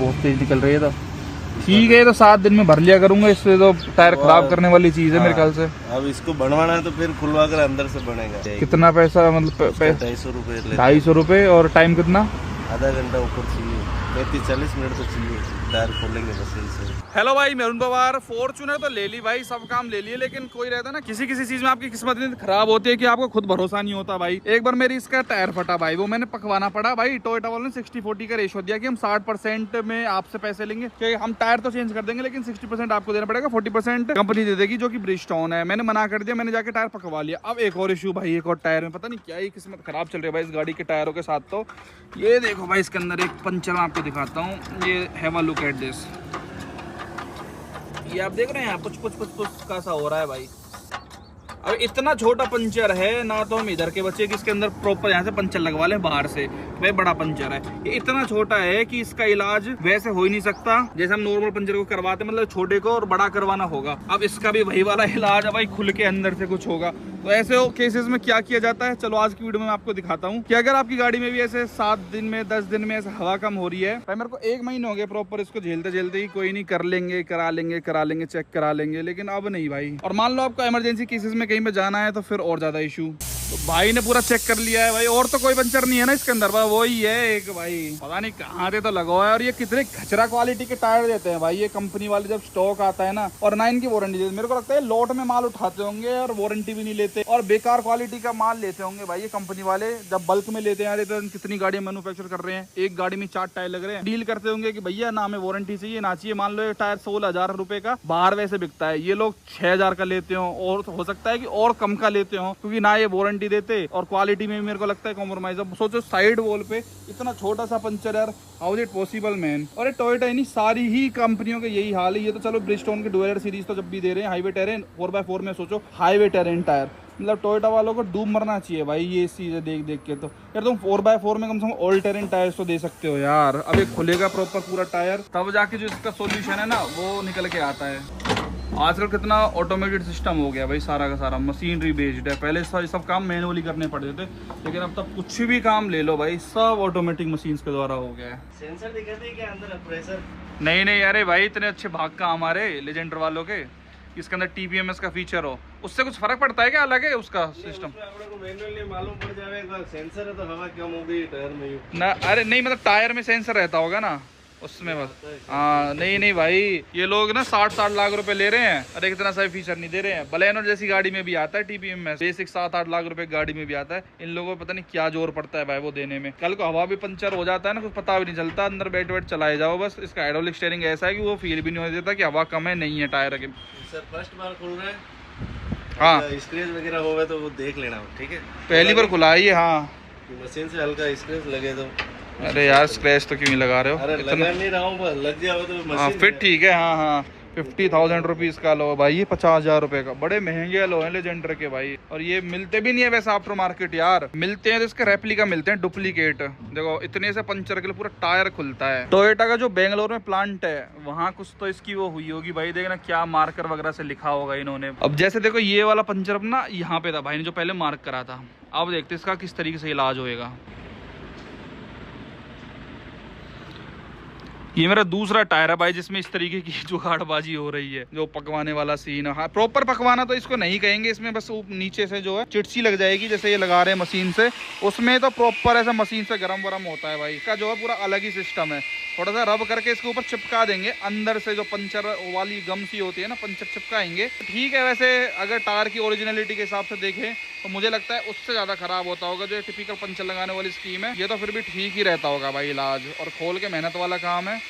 बहुत तेज निकल रही है। तो ठीक है, तो 7 दिन में भर लिया करूंगा, इससे तो टायर खराब करने वाली चीज है मेरे ख्याल से। अब इसको बनवाना है तो फिर खुलवा कर अंदर से बनेगा। कितना पैसा मतलब 250 रुपए। 250 रुपए। और टाइम कितना? आधा घंटा ऊपर चाहिए, 35-40 मिनट तो चाहिए, टायर खोलेंगे बस यही से। हेलो भाई, मैं अरुण पवार। फॉर्च्यूनर तो ले ली भाई, सब काम ले लिए, लेकिन कोई रहता है ना किसी किसी चीज में आपकी किस्मत इतनी खराब होती है कि आपको खुद भरोसा नहीं होता भाई। एक बार मेरी इसका टायर फटा भाई, वो मैंने पकवाना पड़ा भाई। टोयोटा वालों ने 60-40 का रेशो दिया कि हम 60% में आपसे पैसे लेंगे, कि हम टायर तो चेंज कर देंगे लेकिन 60% आपको देना पड़ेगा, 40% कंपनी दे देगी, जो कि ब्रिजस्टोन है। मैंने मना कर दिया, मैंने जाके टायर पकवा लिया। अब एक और इशू भाई, एक और टायर में पता नहीं क्या ही किस्मत खराब चल रही है भाई इस गाड़ी के टायरों के साथ। तो ये देखो भाई, इसके अंदर एक पंचर मैं आपको दिखाता हूँ। ये have a look at this. ये आप देख रहे हैं, पुछ का सा हो रहा है भाई। अब इतना छोटा पंचर है ना, तो हम इधर के बच्चे कि इसके अंदर प्रॉपर यहाँ से पंचर लगवा लें बाहर से, भाई बड़ा पंचर है। ये इतना छोटा है कि इसका इलाज वैसे हो ही नहीं सकता जैसे हम नॉर्मल पंचर को करवाते, मतलब छोटे को और बड़ा करवाना होगा। अब इसका भी वही वाला इलाज है भाई, खुल के अंदर से कुछ होगा। तो ऐसे केसेस में क्या किया जाता है, चलो आज की वीडियो में मैं आपको दिखाता हूँ कि अगर आपकी गाड़ी में भी ऐसे 7 दिन में 10 दिन में ऐसे हवा कम हो रही है। भाई मेरे को 1 महीने हो गया प्रॉपर इसको झेलते झेलते ही, कोई नहीं कर लेंगे, करा लेंगे, चेक करा लेंगे, लेकिन अब नहीं भाई। और मान लो आपको इमरजेंसी केसेस में कहीं पे जाना है तो फिर और ज्यादा इशू। तो भाई ने पूरा चेक कर लिया है भाई, और तो कोई पंचर नहीं है ना इसके अंदर, वो ही है एक भाई, पता नहीं कहाँ से तो लगा हुआ है। और ये कितने खचरा क्वालिटी के टायर देते हैं भाई ये कंपनी वाले, जब स्टॉक आता है ना, और 9 की वारंटी देते हैं। मेरे को लगता है लॉट में माल उठाते होंगे और वारंटी भी नहीं लेते, और बेकार क्वालिटी का माल लेते होंगे भाई ये कंपनी वाले, जब बल्क में लेते हैं। तो कितनी गाड़ियां मैन्युफैक्चर कर रहे हैं, एक गाड़ी में 4 टायर लग रहे हैं। डील करते होंगे कि भैया ना हमें वारंटी चाहिए ना चाहिए। मान लो ये टायर 16,000 रुपए का बाहर वैसे बिकता है, ये लोग 6,000 का लेते हो, और हो सकता है कि और कम का लेते हो, क्योंकि ना ये वारंटी देते और क्वालिटी में मेरे को लगता है कॉम्प्रोमाइज। अब सोचो साइड वॉल पे इतना छोटा सा पंचर यार, how is it possible man. और ये टोयोटा ही नहीं, सारी ही कंपनियों के यही हाल है। ये तो चलो ब्रिजस्टोन के डुएलर सीरीज तो जब भी दे रहे हैं, हाईवे टेरेन 4x4 में सोचो, हाईवे टेरेन टायर, मतलब टोयोटा वालों को डूब मरना चाहिए भाई ये चीजें देख देख के। तो यार तुम 4x4 में कम से कम ऑल टेरेन टायर्स तो दे सकते हो यार। अब एक खुलेगा प्रॉपर पूरा टायर, तब जाके जो इसका सोल्यूशन है ना वो निकल के आता है। आजकल कितना ऑटोमेटेड सिस्टम हो गया भाई, सारा का सारा मशीनरी बेस्ड है। पहले सब काम मैनुअली करने पड़ते थे, लेकिन अब तक कुछ भी काम ले लो भाई, सब ऑटोमेटिक मशीन्स के द्वारा हो गया है। सेंसर दिखाते हैं क्या अंदर प्रेशर? नहीं अरे भाई, इतने अच्छे भाग का हमारे लेजेंडर वालों के, इसके अंदर TPMS का फीचर हो, उससे कुछ फर्क पड़ता है क्या? अलग है उसका सिस्टम? मैनुअली मालूम पड़ जाएगा, सेंसर है तो हवा कम हो गई टायर में ना। अरे नहीं, मतलब टायर में सेंसर रहता होगा ना उसमें बस। हाँ नहीं भाई, ये लोग ना 60 लाख रुपए ले रहे हैं और एक इतना सा फीचर नहीं दे रहे हैं। बलेनो जैसी गाड़ी में भी आता है TPMS, बेसिक 7-8 लाख रुपए गाड़ी में भी आता है। इन लोगों को पता नहीं क्या जोर पड़ता है भाई वो देने में। कल को हवा भी पंचर हो जाता है ना, कुछ पता भी नहीं चलता, अंदर बैठ चलाए जाओ बस। इसका हाइड्रोलिक स्टीयरिंग ऐसा है कि वो फील भी नहीं हो देता कि हवा कम है नहीं है टायर के। सर फर्स्ट बार खुल रहा है, हाँ स्क्रैच वगैरह होगा तो वो देख लेना, ठीक है? पहली बार खुला है ये। हाँ मशीन से हल्का स्क्रैच लगे तो। अरे यार स्क्रैच तो क्यों नहीं लगा रहे हो? अरे लगा नहीं रहा हूँ, बस लग जाओ तो मशीन। हाँ फिर ठीक है। हाँ 50,000 रुपीज का लो भाई, ये 50,000 रुपए का, बड़े महंगे लो हैं लेजेंडर के भाई। और ये मिलते भी नहीं है वैसे आफ्टर मार्केट यार, मिलते हैं तो इसके रेप्लिका मिलते हैं, डुप्लीकेट। देखो इतने से पंचर के लिए पूरा टायर खुलता है। टोयोटा का जो बेंगलोर में प्लांट है वहाँ कुछ तो इसकी वो हुई होगी भाई, देखना क्या मार्कर वगैरह से लिखा होगा इन्होंने। अब जैसे देखो ये वाला पंचर अपना यहाँ पे था, भाई ने जो पहले मार्क करा था। अब देखते इसका किस तरीके से इलाज होएगा। ये मेरा दूसरा टायर है भाई जिसमें इस तरीके की जुगाड़बाजी हो रही है, जो पकवाने वाला सीन है। हाँ प्रॉपर पकवाना तो इसको नहीं कहेंगे, इसमें बस नीचे से जो है चिटसी लग जाएगी, जैसे ये लगा रहे हैं मशीन से, उसमें तो प्रॉपर ऐसा मशीन से गरम वरम होता है भाई। इसका जो है पूरा अलग ही सिस्टम है। थोड़ा सा रब करके इसके ऊपर चिपका देंगे, अंदर से जो पंचर वाली गम सी होती है ना, पंचर चिपकाएंगे ठीक है। वैसे अगर टायर की ओरिजिनलिटी के हिसाब से देखें तो मुझे लगता है उससे ज़्यादा ख़राब होता होगा जो टिपिकल पंचर लगाने वाली स्कीम है। ये तो फिर भी ठीक ही रहता होगा भाई इलाज, और खोल के मेहनत वाला काम है।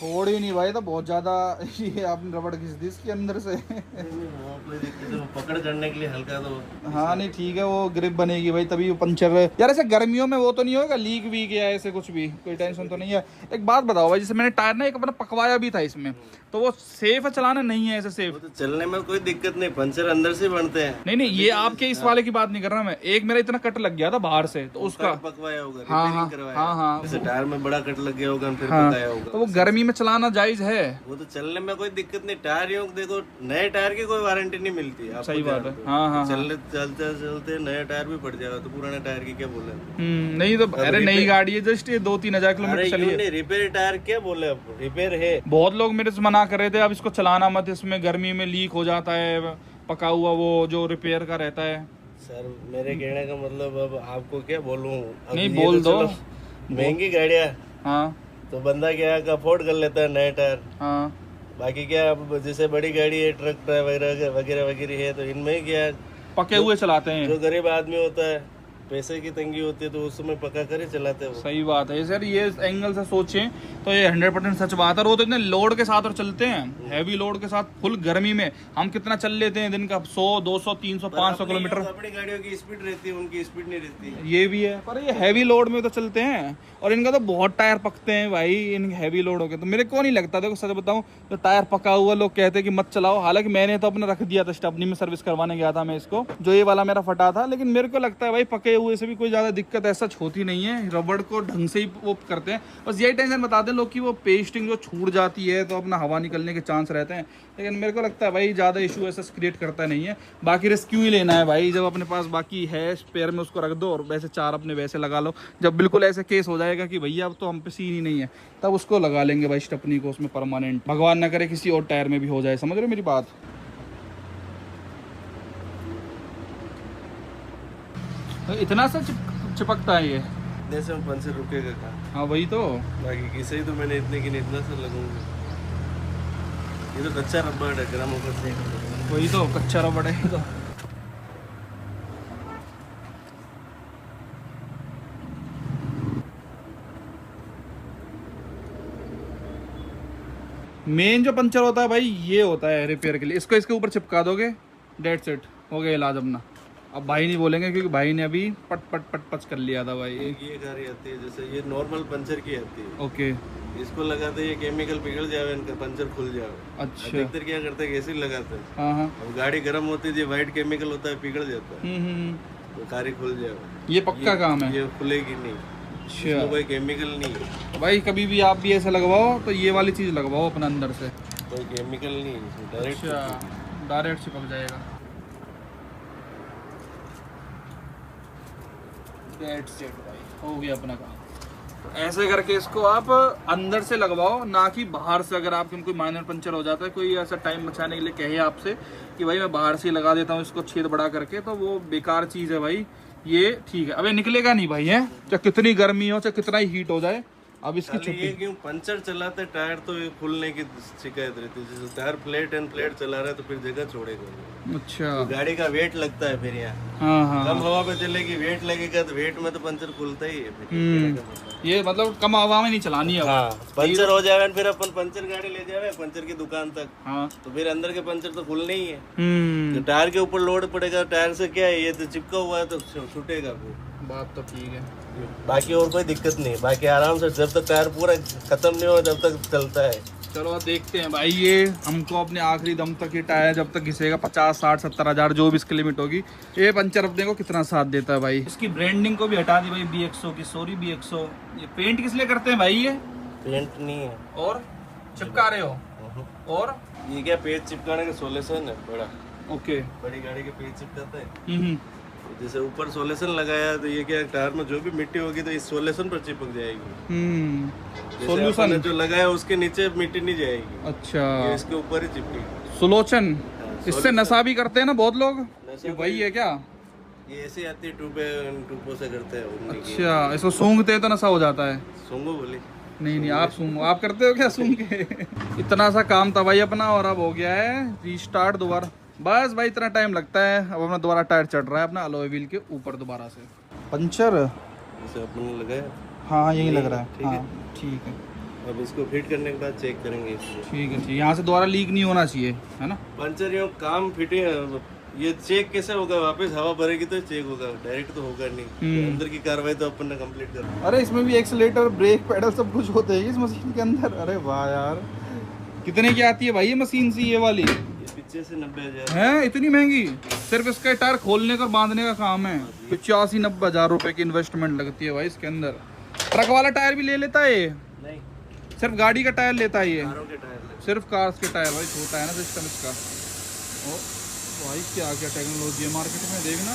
थोड़ी नहीं भाई, तो बहुत ज्यादा ये आपने रबड़ घिस दी इसके अंदर से। पकड़ करने के लिए हल्का तो। हाँ नहीं ठीक है, वो ग्रिप बनेगी भाई तभी वो पंचर। यार ऐसे गर्मियों में वो तो नहीं होगा लीक वीक या ऐसे कुछ भी, कोई टेंशन तो नहीं है? एक बात बताओ भाई, जैसे मैंने टायर ना एक अपना पकवाया भी था इसमें, तो वो सेफ है चलाना? नहीं है ऐसे सेफ? तो चलने में कोई दिक्कत नहीं, पंचर अंदर से बनते हैं। नहीं ये आपके इस वाले की बात नहीं कर रहा मैं, एक मेरा इतना कट लग गया था बाहर से, तो उसका पकवाया होगा, हाँ टायर में बड़ा कट लग गया होगा, फिर पकाया होगा। तो वो गर्मी में चलाना जायज है? वो तो चलने में कोई दिक्कत नहीं, टायर यूं देखो, नए टायर की कोई वारंटी नहीं मिलती आपको। सही बात है। हाँ। चलते चलते नया टायर भी पड़ जाएगा तो पुराने टायर की क्या बोले। नहीं तो अरे नई गाड़ी है, जस्ट ये 2-3 हजार किलोमीटर चली है। रिपेयर टायर क्या बोले आपको, रिपेयर है। बहुत लोग मेरे से मना कर रहे थे अब इसको चलाना मत, इसमें गर्मी में लीक हो जाता है, पका हुआ वो जो रिपेयर का रहता है। सर मेरे कहने का मतलब अब आपको क्या बोलूं, नहीं बोल दो। महंगी गाड़ियाँ, हाँ तो बंदा क्या अफोर्ड कर लेता है नए टायर। हाँ बाकी क्या अब जैसे बड़ी गाड़ी है, ट्रक वगैरह वगैरह वगैरह है, तो इनमें क्या पके हुए चलाते हैं। जो गरीब आदमी होता है, पैसे की तंगी होती है, तो उस समय पका कर ही चलाते हैं वो। सही बात है सर, ये एंगल से सोचें तो ये 100% सच बात है। और वो तो इतने लोड के साथ और चलते हैं, हैवी लोड के साथ, फुल गर्मी में। हम कितना चल लेते हैं दिन का 100, 200, 300, 500 किलोमीटर। अपनी गाड़ियों की स्पीड रहती है, उनकी स्पीड नहीं रहती। ये भी है, पर ये हैवी लोड में तो चलते हैं और इनका तो बहुत टायर पकते हैं भाई, इन हैवी लोड हो गए। तो मेरे को नहीं लगता, देखो सच बताऊं, तो टायर पका हुआ लोग कहते हैं कि मत चलाओ। हालांकि मैंने तो अपना रख दिया था, स्टपनी में सर्विस करवाने गया था मैं इसको, जो ये वाला मेरा फटा था। लेकिन मेरे को लगता है भाई पके हुए से भी कोई ज्यादा दिक्कत ऐसा होती नहीं है, रबड़ को ढंग से ही वो करते हैं। बस यही टेंशन बताते हैं लोग कि वो पेस्टिंग जो छूट जाती है तो अपना हवा निकलने के चांस रहते हैं। लेकिन मेरे को लगता है भाई ज़्यादा इशू ऐसा क्रिएट करता नहीं है। बाकी रिस्क क्यों ही लेना है भाई, जब अपने पास बाकी है स्पेयर में उसको रख दो और वैसे 4 अपने वैसे लगा लो। जब बिल्कुल ऐसे केस हो जाएगा कि भैया अब तो हम पे सीन ही नहीं है, तब उसको लगा लेंगे भाई स्टेपनी को उसमें परमानेंट। भगवान ना करे किसी और टायर में भी हो जाए, समझ रहे हो मेरी बात। इतना सा चिपकता है ये, इतने से पंचर रुकेगा कहाँ। हाँ वही तो। बाकी किसे ही तो मैंने इतने की नहीं, इतना सा लगूंगा। ये तो कच्चा रबड़ है, गर्म होकर से। वही तो कच्चा रबड़ है तो। मेन जो पंचर होता है भाई ये होता है रिपेयर के लिए। इसको इसके ऊपर चिपका दोगे, डेड सेट हो गया इलाज अपना। अब भाई नहीं बोलेंगे क्योंकि भाई ने अभी पट पट पट पच कर लिया था भाई। ये गाड़ी आती है जैसे ये नॉर्मल पंचर की आती है। ओके। इसको लगाते ये केमिकल पिघल जावे, इनका पंचर खुल जावे। अच्छा। अधिकतर क्या करते हैं, ऐसे ही लगाते हैं। हाँ हाँ। अब गाड़ी गर्म होती है, व्हाइट केमिकल होता है, पिघल जाता है, तो कारी खुल जावे। ये पक्का काम है, ये खुलेगी नहीं। अच्छा। कोई केमिकल नहीं है तो भाई कभी भी आप भी ऐसा लगवाओ तो ये वाली चीज़ लगवाओ अपना अंदर से। कोई केमिकल नहीं है इसमें, डायरेक्ट। अच्छा, डायरेक्ट चिपक जाएगा। डेड सेट भाई हो गया अपना काम। तो ऐसे करके इसको आप अंदर से लगवाओ, ना कि बाहर से। अगर आपके कोई माइनर पंचर हो जाता है, कोई ऐसा टाइम बचाने के लिए कहे आपसे कि भाई मैं बाहर से ही लगा देता हूँ इसको छेद बड़ा करके, तो वो बेकार चीज़ है भाई। ये ठीक है, अबे निकलेगा नहीं भाई, है चाहे कितनी गर्मी हो, चाहे कितना ही हीट हो जाए। अब इसकी खाली ये क्यों पंचर चलाते टायर तो ये खुलने की शिकायत रहती है। जैसे टायर प्लेट एंड प्लेट चला रहा है तो फिर जगह छोड़ेगा। अच्छा। तो गाड़ी का वेट लगता है फिर यहाँ। हाँ हाँ। कम हवा पे चलेगी, वेट लगेगा तो वेट में तो पंचर खुलता ही है फिर। ये मतलब कम हवा में नहीं चलानी है। हाँ, पंचर हो जाए फिर अपन पंचर गाड़ी ले जावे पंचर की दुकान तक। हाँ। तो फिर अंदर के पंचर तो खुलने ही है। तो टायर के ऊपर लोड पड़ेगा, टायर से क्या है, ये तो चिपका हुआ है तो छूटेगा फिर। बात तो ठीक है। बाकी और कोई दिक्कत नहीं, बाकी आराम से जब तक टायर पूरा खत्म नहीं हो तब तक चलता है। चलो देखते हैं भाई, ये हमको अपने आखिरी दम तक ये टायर जब तक घिसेगा 50, 60, 70 हजार जो भी इसकी लिमिट होगी, ये पंचर अपने को कितना साथ देता है भाई। इसकी ब्रांडिंग को भी हटा दी भाई, BXO की, सॉरी BXO। ये पेंट किस लिए करते हैं भाई? ये पेंट नहीं है और चिपका रहे हो। और ये क्या पेज चिपकाने का सोल्यूशन है बड़ा। ओके। बड़ी गाड़ी के पेज चिपकाता है। जैसे ऊपर सोल्यूशन लगाया तो ये क्या टायर में जो भी मिट्टी होगी तो इस सोल्यूशन पर चिपक जाएगी। सोल्यूशन जो लगाया उसके नीचे मिट्टी नहीं जाएगी। अच्छा। ये इसके ऊपर ही चिपकेगी। सोलोचन। इससे नशा भी करते हैं ना बहुत लोग, वही है क्या? ये ऐसे आती है टूपों से करते हैं। अच्छा, इसको सूंघते हैं तो नशा हो जाता है। सूंघो बोली। नहीं आप सूंघो, आप करते हो क्या सूंघ के? इतना सा काम था भाई अपना, और अब हो गया है रीस्टार्ट दोबारा। बस भाई इतना टाइम लगता है। अब अपना दोबारा टायर चढ़ रहा है अपना अलॉय व्हील के ऊपर दोबारा से। पंचर जैसे अपन लगाया। हाँ यही लग रहा है। हाँ ठीक है। अब इसको फिट करने के बाद चेक करेंगे। ठीक है, यहाँ से दोबारा लीक नहीं होना चाहिए, है ना? पंचर यो काम फिटिंग ये चेक कैसे होगा? वापस हवा भरेगी तो चेक होगा, डायरेक्ट तो होगा नहीं। अंदर की कार्रवाई तो अपन ने कंप्लीट कर। अरे इसमें भी एक्सीलेटर, ब्रेक पेडल सब कुछ होते हैं इस मशीन के अंदर। अरे वाह यार, कितने की आती है भाई ये मशीन सी, ये वाली? पीछे से 90,000 है। इतनी महंगी? सिर्फ इसका टायर खोलने का बांधने का काम है। 85-90 हजार रुपए की इन्वेस्टमेंट लगती है भाई इसके अंदर। ट्रक वाला टायर भी ले लेता है ये? नहीं, सिर्फ गाड़ी का टायर लेता है ये, कारों के टायर लेते सिर्फ कार्स के टायर। भाई छोटा है ना सिस्टम इसका। ओ भाई क्या क्या टेक्नोलॉजी है मार्केट में, देखना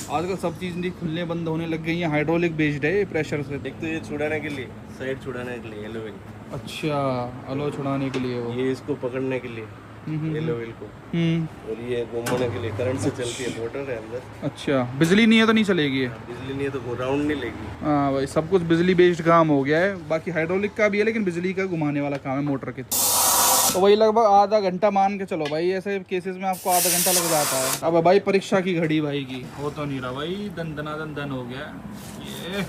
आजकल सब चीज़ नहीं खुलने बंद होने लग गई हैं। हाइड्रोलिक बेस्ड है ये, प्रेशर से। एक तो ये छुड़ाने के लिए, साइड छुड़ाने के लिए येलो व्हील। अच्छा, अलो छुड़ाने के लिए वो। ये इसको पकड़ने के लिए येलो व्हील को, और ये घूमने के लिए करंट से चलती है, मोटर है अंदर। अच्छा, बिजली नहीं है तो नहीं चलेगी ये। बिजली नहीं है तो राउंड नहीं लेगी। हाँ भाई, सब कुछ बिजली बेस्ड काम हो गया है। बाकी हाइड्रोलिक का भी है, लेकिन बिजली का घुमाने वाला काम है मोटर के। तो वही लगभग आधा घंटा मान के चलो भाई, ऐसे केसेस में आपको आधा घंटा लग जाता है। अब भाई परीक्षा की घड़ी भाई की हो तो नहीं रहा भाई, दन दनादन दन हो गया ये।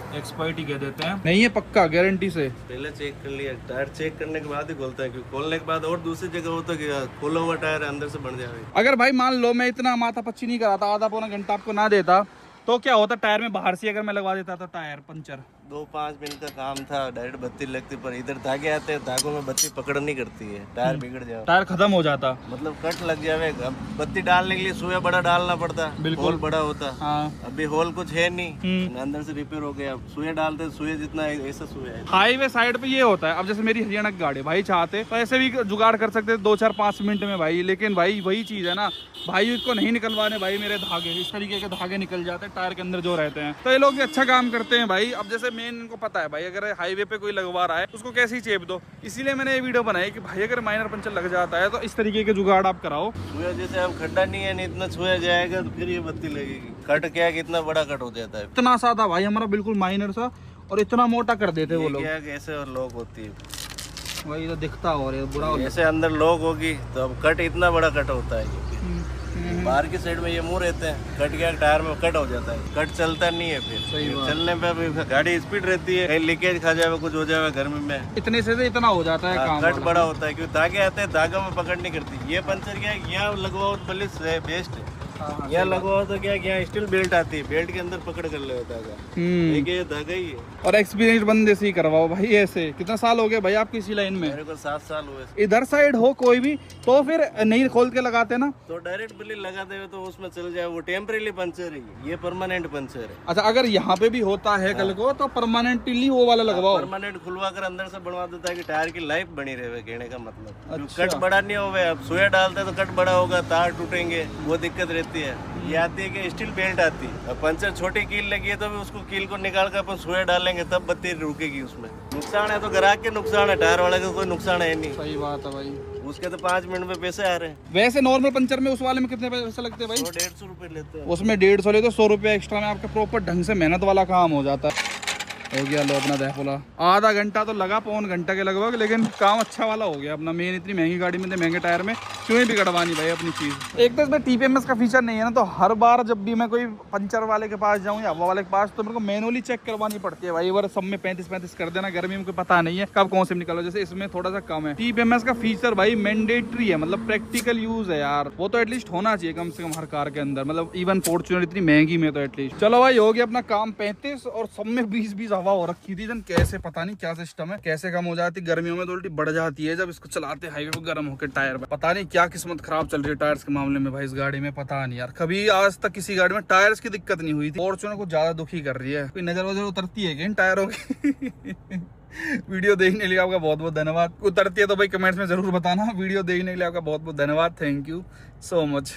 एक्सपर्ट ही कह देते हैं, नहीं है पक्का गारंटी से। पहले चेक कर लिया, टायर चेक करने के बाद ही खोलता है, क्योंकि खोलने के बाद और दूसरी जगह होता है कि खोला हुआ टायर अंदर से बन जाए। अगर भाई मान लो मैं इतना माथा पच्ची नहीं कराता, आधा पौना घंटा आपको ना देता, तो क्या होता टायर में बाहर से अगर मैं लगवा देता तो टायर पंचर। 2-5 मिनट का काम था, डायरेक्ट बत्ती लगती, पर इधर धागे आते हैं, धागों में बत्ती पकड़ नहीं करती है, टायर बिगड़ जाए, टायर खत्म हो जाता, मतलब कट लग जाए। अब बत्ती डालने के लिए सुई बड़ा डालना पड़ता, होल बड़ा होता। हाँ। अभी होल कुछ है नहीं, अंदर से रिपेयर हो गया। सुई डालते, सुई जितना ऐसा सुई है। हाईवे साइड पे ये होता है। अब जैसे मेरी हरियाणा की गाड़ी भाई, चाहते तो ऐसे भी जुगाड़ कर सकते 2-4-5 मिनट में भाई, लेकिन भाई वही चीज है ना भाई, इसको नहीं निकलवाने भाई मेरे धागे, इस तरीके के धागे निकल जाते हैं टायर के अंदर जो रहते हैं। तो ये लोग अच्छा काम करते हैं भाई। अब जैसे मेन इनको पता है भाई, अगर हाईवे पे कोई लगवा रहा है उसको कैसे ही चेप दो, इसीलिए मैंने ये वीडियो बनाई कि भाई अगर माइनर पंचर लग जाता है तो इस तरीके के जुगाड़ आप कराओ। सुई जैसे अब खड्डा नहीं है, नहीं इतना छुआ जाएगा तो फिर ये बत्ती लगेगी। कट क्या है, कितना बड़ा कट हो जाता है। इतना सा था भाई हमारा, बिल्कुल माइनर सा, और इतना मोटा कर देते वो लोग। ऐसे और लॉक होती है, वही तो दिखता हो रहा है बुरा। ऐसे अंदर लॉक होगी तो अब कट इतना बड़ा कट होता है। बाहर की साइड में ये मुंह रहते हैं, कट गया टायर में कट हो जाता है, कट चलता नहीं है। फिर चलने पे गाड़ी स्पीड रहती है, कहीं लीकेज खा जाए, कुछ हो जाए गर्मी में, इतने से इतना हो जाता है काम। कट बड़ा होता है क्योंकि धागे आते हैं, धागा में पकड़ नहीं करती। ये पंचर क्या है, यहाँ लगवाओ पुलिस बेस्ट है, यहाँ लगवाओ तो क्या, यहाँ स्टील बेल्ट आती है, बेल्ट के अंदर पकड़ कर ले धागा, ये धागा ही है। और एक्सपीरियंस बंदे से ही करवाओ भाई ऐसे। कितना साल हो गया भाई आपकी इसी लाइन में? मेरे को 7 साल हुए। इधर साइड हो कोई भी तो फिर नहीं खोल के लगाते ना, तो डायरेक्ट बिल्ली लगाते हुए तो उसमें चल जाए, वो टेम्परेरी पंचर है, ये परमानेंट पंचर है। अच्छा, अगर यहाँ पे भी होता है कल को तो परमानेंटली वो वाला लगवाओ। परमानेंट खुलवा कर अंदर से बनवा देता है कि टायर की लाइफ बनी रहे, कहने का मतलब। कट बड़ा नहीं होगा, अब सुई डालते तो कट बड़ा होगा, तार टूटेंगे, वो दिक्कत रहती है। ये आती है कि स्टील बेल्ट आती है, अब पंचर छोटी कील लगी है तो भी उसको कील को निकाल कर अपन सुई डालेंगे तब बत्ती रुकेगी। उसमें नुकसान है तो ग्राहक के नुकसान है, टायर वाले का कोई नुकसान है नहीं। सही बात है भाई, उसके तो 5 मिनट में पैसे आ रहे हैं। वैसे नॉर्मल पंचर में उस वाले में कितने पैसे लगते हैं भाई? 150 रुपए लेते हैं। उसमें 150 लेते, 100 रुपये एक्स्ट्रा में आपका प्रॉपर ढंग से मेहनत वाला काम हो जाता है। हो गया लो अपना दहफुला, आधा घंटा तो लगा, पौन घंटा के लगभग, लेकिन काम अच्छा वाला हो गया अपना। मेन इतनी महंगी गाड़ी में महंगे टायर में क्यों ही बिगड़वानी भाई अपनी चीज़। एक तो इसमें TPMS का फीचर नहीं है ना, तो हर बार जब भी मैं कोई पंचर वाले के पास जाऊँ या हवा वाले के पास, तो मेरे को मैनुअली चेक करवानी पड़ती है भाई। सब में 35-35 कर देना, गर्मी में कोई पता नहीं है कब कौन से निकालो, जैसे इसमें थोड़ा सा कम है। TPMS का फीचर भाई मैंडेटरी है, मतलब प्रैक्टिकल यूज है यार, वो तो एटलीस्ट होना चाहिए कम से कम हर कार के अंदर, मतलब इवन फॉर्च्यूनर इतनी महंगी में तो एटलीस्ट। चलो भाई हो गया अपना काम 35, और सब में 20-20 हवा हो रखी थी। कैसे पता नहीं क्या सिस्टम है, कैसे कम हो जाती, गर्मियों में तो उल्टी बढ़ जाती है जब इसको चलाते हाईवे पे गर्म होकर टायर में। पता नहीं क्या किस्मत खराब चल रही है टायर्स के मामले में भाई इस गाड़ी में, पता नहीं यार। कभी आज तक किसी गाड़ी में टायर्स की दिक्कत नहीं हुई थी, फॉर्च्यूनर को ज्यादा दुखी कर रही है। कोई नजर वजर उतरती है क्या इन टायरों की? वीडियो देखने के लिए आपका बहुत बहुत धन्यवाद। उतरती है तो भाई कमेंट्स में जरूर बताना। वीडियो देखने के लिए आपका बहुत बहुत धन्यवाद। Thank you so much.